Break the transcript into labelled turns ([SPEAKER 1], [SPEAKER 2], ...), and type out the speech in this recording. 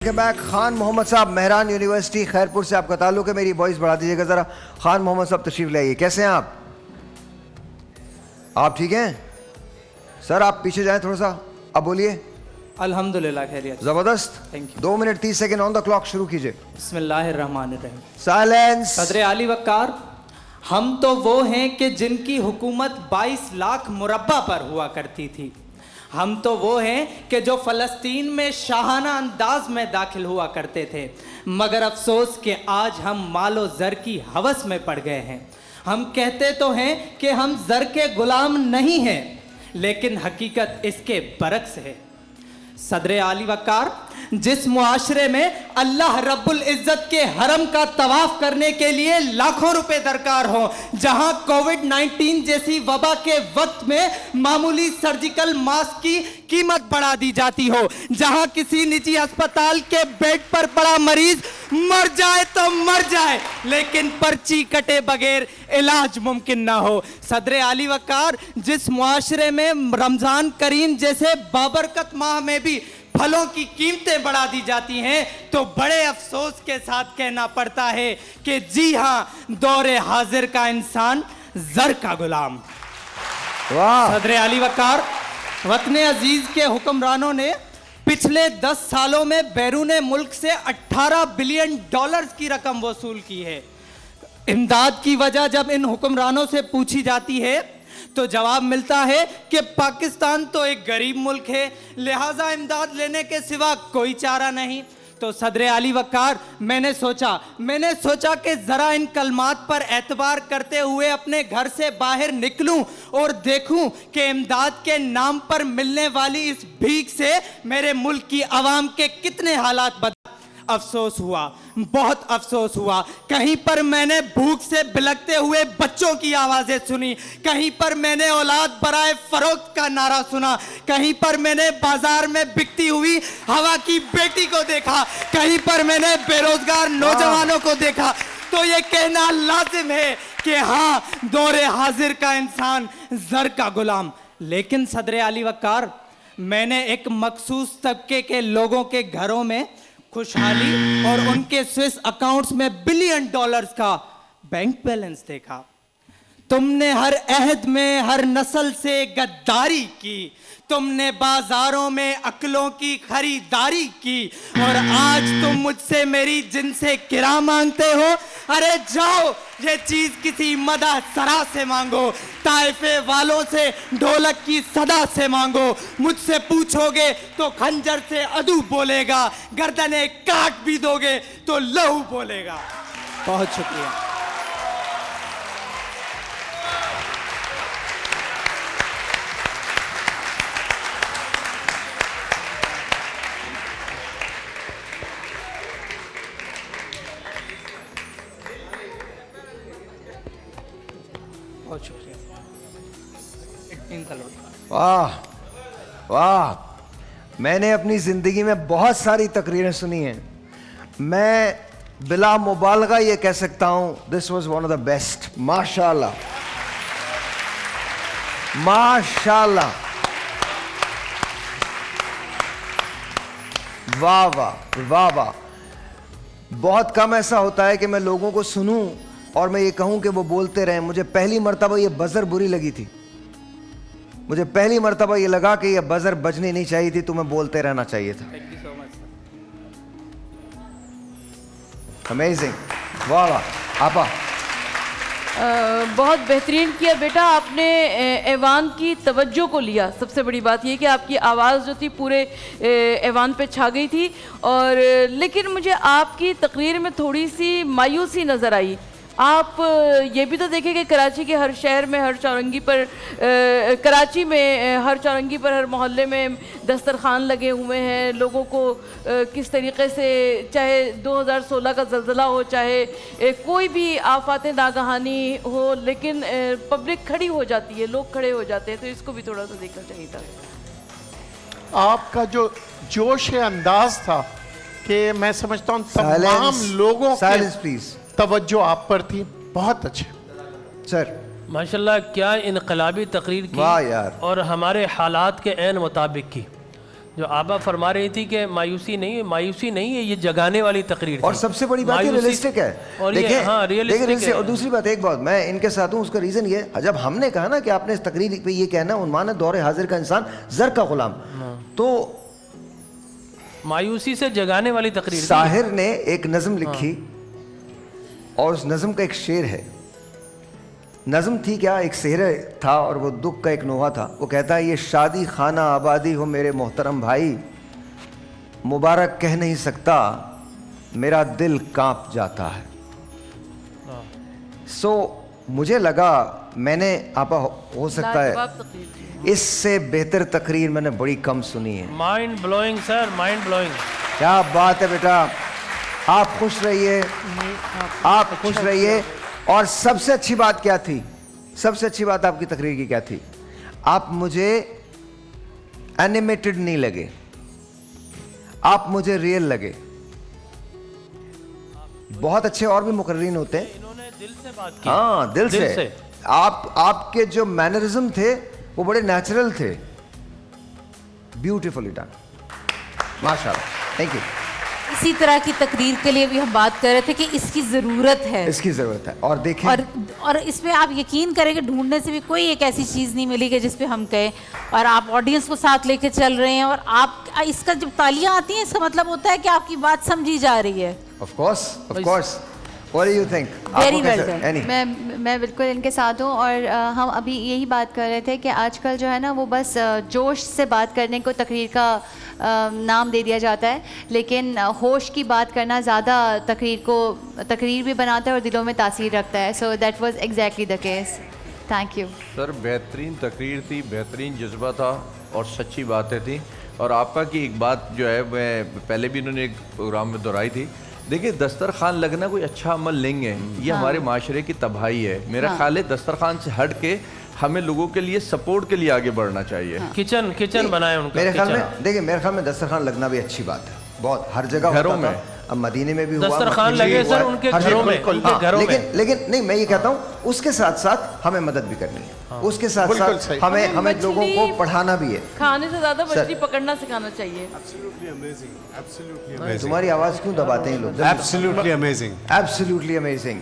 [SPEAKER 1] Back Khan Mohammad साहब, Mehran university Khairpur से आपका ताल्लुक है। मेरी वॉइस बढ़ा दीजिएगा ज़रा। खान मोहम्मद साहब तशरीफ लाइए। कैसे हैं आप? आप ठीक हैं सर? आप पीछे जाएं थोड़ा सा। अब बोलिए।
[SPEAKER 2] अल्हम्दुलिल्लाह खैरियत।
[SPEAKER 1] ज़बरदस्त।
[SPEAKER 2] Thank you.
[SPEAKER 1] 2 minute 30 second on the clock. शुरू कीजिए।
[SPEAKER 2] बिस्मिल्लाहिर्रहमानिर्रहीम।
[SPEAKER 1] साइलेंस।
[SPEAKER 2] सदर आली वक़ार, हम तो वो हैं कि जिनकी हुकूमत 22 लाख मुरब्बा पर हुआ करती थी। हम तो वो हैं कि जो फ़लस्तीन में शाहाना अंदाज में दाखिल हुआ करते थे, मगर अफसोस कि आज हम मालो ज़र की हवस में पड़ गए हैं। हम कहते तो हैं कि हम ज़र के गुलाम नहीं हैं, लेकिन हकीकत इसके बरक्स है। सदर आली वक़ार, जिस मुआशरे में अल्लाह रब्बुल इज़्ज़त के हरम का तवाफ करने के लिए लाखों रुपए दरकार हो, जहां कोविड-19 जैसी वबा के वक्त में मामूली सर्जिकल मास्क की कीमत बढ़ा दी जाती हो, जहां किसी निजी अस्पताल के बेड पर पड़ा मरीज मर जाए तो मर जाए, लेकिन पर्ची कटे बगैर इलाज मुमकिन ना हो। सदर आली वक़ार, जिस मुआशरे में रमज़ान करीम जैसे बाबरकत माह में भी फलों की कीमतें बढ़ा दी जाती हैं, तो बड़े अफसोस के साथ कहना पड़ता है कि जी हां, दौरे हाजिर का इंसान ज़र का गुलाम।
[SPEAKER 1] वाह।
[SPEAKER 2] सदर आली वक़ार, वतन अजीज के हुक्मरानों ने पिछले 10 सालों में बैरून मुल्क से 18 बिलियन डॉलर्स की रकम वसूल की है। इमदाद की वजह जब इन हुक्मरानों से पूछी जाती है तो जवाब मिलता है कि पाकिस्तान तो एक गरीब मुल्क है, लिहाजा इमदाद लेने के सिवा कोई चारा नहीं। तो सदर आली वक़ार, मैंने सोचा कि ज़रा इन कलमात पर एतबार करते हुए अपने घर से बाहर निकलूं और देखूं कि इमदाद के नाम पर मिलने वाली इस भीख से मेरे मुल्क की आवाम के कितने हालात बदल। अफसोस हुआ, बहुत अफसोस हुआ। कहीं पर मैंने भूख से बिलखते हुए बच्चों की आवाजें सुनी, कहीं पर मैंने औलाद बराए फरोख्त का नारा सुना, कहीं पर मैंने बाजार में बिकती हुई हवा की बेटी को देखा, कहीं पर मैंने बेरोजगार नौजवानों को देखा। तो ये कहना लाजिम है कि हाँ, दौरे हाजिर का इंसान ज़र का गुलाम। लेकिन सदर आली वक़ार, मैंने एक मखसूस तबके के लोगों के घरों में खुशहाली और उनके स्विस अकाउंट्स में बिलियन डॉलर्स का बैंक बैलेंस देखा। तुमने हर अहद में हर नस्ल से गद्दारी की, तुमने बाजारों में अक्लों की खरीदारी की, और आज तुम मुझसे मेरी जिनसे किरा मांगते हो। अरे जाओ, ये चीज किसी मदा सरा से मांगो, ताइफे वालों से ढोलक की सदा से मांगो। मुझसे पूछोगे तो खंजर से अदू बोलेगा, गर्दने काट भी दोगे तो लहू बोलेगा। बहुत शुक्रिया। बहुत शुक्रिया।
[SPEAKER 1] वाह वाह। मैंने अपनी ज़िंदगी में बहुत सारी तकरीरें सुनी हैं। मैं बिला मुबालगा ये कह सकता हूँ, this was one of the best. माशाल्लाह माशाल्लाह। वाह वाह वाह वाह। बहुत कम ऐसा होता है कि मैं लोगों को सुनूं और मैं ये कहूं कि वो बोलते रहें। मुझे पहली मर्तबा ये बज़र बुरी लगी थी। मुझे पहली मर्तबा ये लगा कि ये बज़र बजनी नहीं चाहिए थी, तुम्हें बोलते रहना चाहिए था।
[SPEAKER 2] Thank you so much.
[SPEAKER 1] Amazing. वाह वाह। आपा,
[SPEAKER 3] बहुत बेहतरीन किया बेटा आपने। ऐवान की तवज्जो को लिया। सबसे बड़ी बात ये कि आपकी आवाज़ जो थी पूरे ऐवान पे छा गई थी। और लेकिन मुझे आपकी तकरीर में थोड़ी सी मायूसी नज़र आई। आप ये भी तो देखें कि कराची के हर शहर में, हर चौरंगी पर, कराची में हर चौरंगी पर, हर मोहल्ले में दस्तरखान लगे हुए हैं। लोगों को किस तरीके से, चाहे 2016 का ज़लज़ला हो, चाहे कोई भी आफात नागहानी हो, लेकिन पब्लिक खड़ी हो जाती है, लोग खड़े हो जाते हैं। तो इसको भी थोड़ा सा देखना चाहिए था।
[SPEAKER 4] आपका जो जोश अंदाज था कि मैं समझता हूँ तमाम लोगों की तवज्जो आप पर थी। बहुत अच्छे
[SPEAKER 1] सर।
[SPEAKER 5] माशाल्लाह, क्या इनकलाबी तकरीर की।
[SPEAKER 1] वाह यार।
[SPEAKER 5] और हमारे हालात के ऐन मुताबिक की। जो आबा फरमा रही थी कि मायूसी नहीं है, ये जगाने वाली तकरीर थी।
[SPEAKER 1] और सबसे बड़ी बात ये रियलिस्टिक है।
[SPEAKER 5] और
[SPEAKER 1] देखिए,
[SPEAKER 5] ये हाँ रियलिस्टिक है।
[SPEAKER 1] और दूसरी बात एक बात मैं इनके साथ हूँ, उसका रीजन ये, जब हमने कहा ना कि आपने इस तकरीर पे ये कहना उन्माद है दौरे हाजिर का इंसान जर का गुलाम, तो
[SPEAKER 5] मायूसी से जगाने वाली तकरीर थी।
[SPEAKER 1] साहिर ने एक नज़म लिखी और उस नज़म का एक शेर है। नज़म थी क्या, एक शेर था और वो दुख का एक नोहा था। वो कहता है, ये शादी खाना आबादी हो मेरे मोहतरम भाई, मुबारक कह नहीं सकता मेरा दिल कांप जाता है। सो मुझे लगा मैंने आपा हो सकता है
[SPEAKER 3] लाजवाब तकरीर थी।
[SPEAKER 1] इससे बेहतर तकरीर मैंने बड़ी कम सुनी है।
[SPEAKER 5] Mind blowing sir, mind blowing.
[SPEAKER 1] क्या बात है बेटा, आप खुश रहिए, आप खुश रहिए। और सबसे अच्छी बात क्या थी, सबसे अच्छी बात आपकी तकरीर की क्या थी, आप मुझे एनिमेटेड नहीं लगे, आप मुझे रियल लगे। बहुत अच्छे और भी मुकर्रीन होते हैं,
[SPEAKER 5] इन्होंने दिल से बात की।
[SPEAKER 1] हाँ दिल से। आपके जो मैनरिज्म थे वो बड़े नेचुरल थे, ब्यूटीफुली डन, माशाल्लाह, थैंक यू।
[SPEAKER 6] इसी तरह की तकरीर के लिए भी हम बात कर रहे थे कि इसकी ज़रूरत है,
[SPEAKER 1] इसकी ज़रूरत है। और देखें,
[SPEAKER 6] और इसमें आप यकीन करेंगे ढूंढने से भी कोई एक ऐसी चीज़ नहीं मिली कि जिस पे हम कहें, और आप ऑडियंस को साथ लेके चल रहे हैं, और आप इसका जब तालियां आती हैं इसका मतलब होता है कि आपकी बात समझी जा रही है।
[SPEAKER 1] Of course. What do you think?
[SPEAKER 6] Very well done.
[SPEAKER 1] Annie?
[SPEAKER 7] मैं बिल्कुल इनके साथ हूँ। और हम अभी यही बात कर रहे थे कि आजकल जो है ना वो बस जोश से बात करने को तकरीर का नाम दे दिया जाता है, लेकिन होश की बात करना ज़्यादा तकरीर भी बनाता है और दिलों में तासीर रखता है। So that was exactly the case. Thank you
[SPEAKER 8] sir. बेहतरीन तकरीर थी, बेहतरीन जज्बा था और सच्ची बातें थी। और आपका की एक बात जो है मैं पहले भी इन्होंने एक प्रोग्राम में दोहराई थी, देखिए दस्तरखान लगना कोई अच्छा अमल नहीं है, ये हमारे माशरे की तबाही है। मेरा ख्याल है दस्तरखान से हट के हमें लोगों के लिए सपोर्ट के लिए आगे बढ़ना चाहिए।
[SPEAKER 5] किचन बनाए उनका।
[SPEAKER 1] मेरे ख्याल में देखिए, मेरे ख्याल में दस्तरखान लगना भी अच्छी बात है, बहुत हर जगह
[SPEAKER 8] घरों
[SPEAKER 1] होता
[SPEAKER 8] में।
[SPEAKER 1] था। अब मदीने में भी हुआ,
[SPEAKER 5] दस्तरखान
[SPEAKER 1] मक्के में
[SPEAKER 5] लगे
[SPEAKER 1] भी हुआ
[SPEAKER 5] सर
[SPEAKER 1] है,
[SPEAKER 5] उनके
[SPEAKER 1] हर
[SPEAKER 5] घरों
[SPEAKER 1] जगह।
[SPEAKER 5] में, उनके घरों में।
[SPEAKER 1] लेकिन नहीं, मैं ये कहता हूँ उसके साथ साथ हमें मदद भी करनी है, उसके साथ साथ हमें लोगों को पढ़ाना भी है।
[SPEAKER 3] खाने से ज्यादा मछली पकड़ना सिखाना चाहिए।
[SPEAKER 1] तुम्हारी आवाज क्यों दबाते हैं लोग?
[SPEAKER 9] Absolutely amazing.
[SPEAKER 1] Absolutely amazing.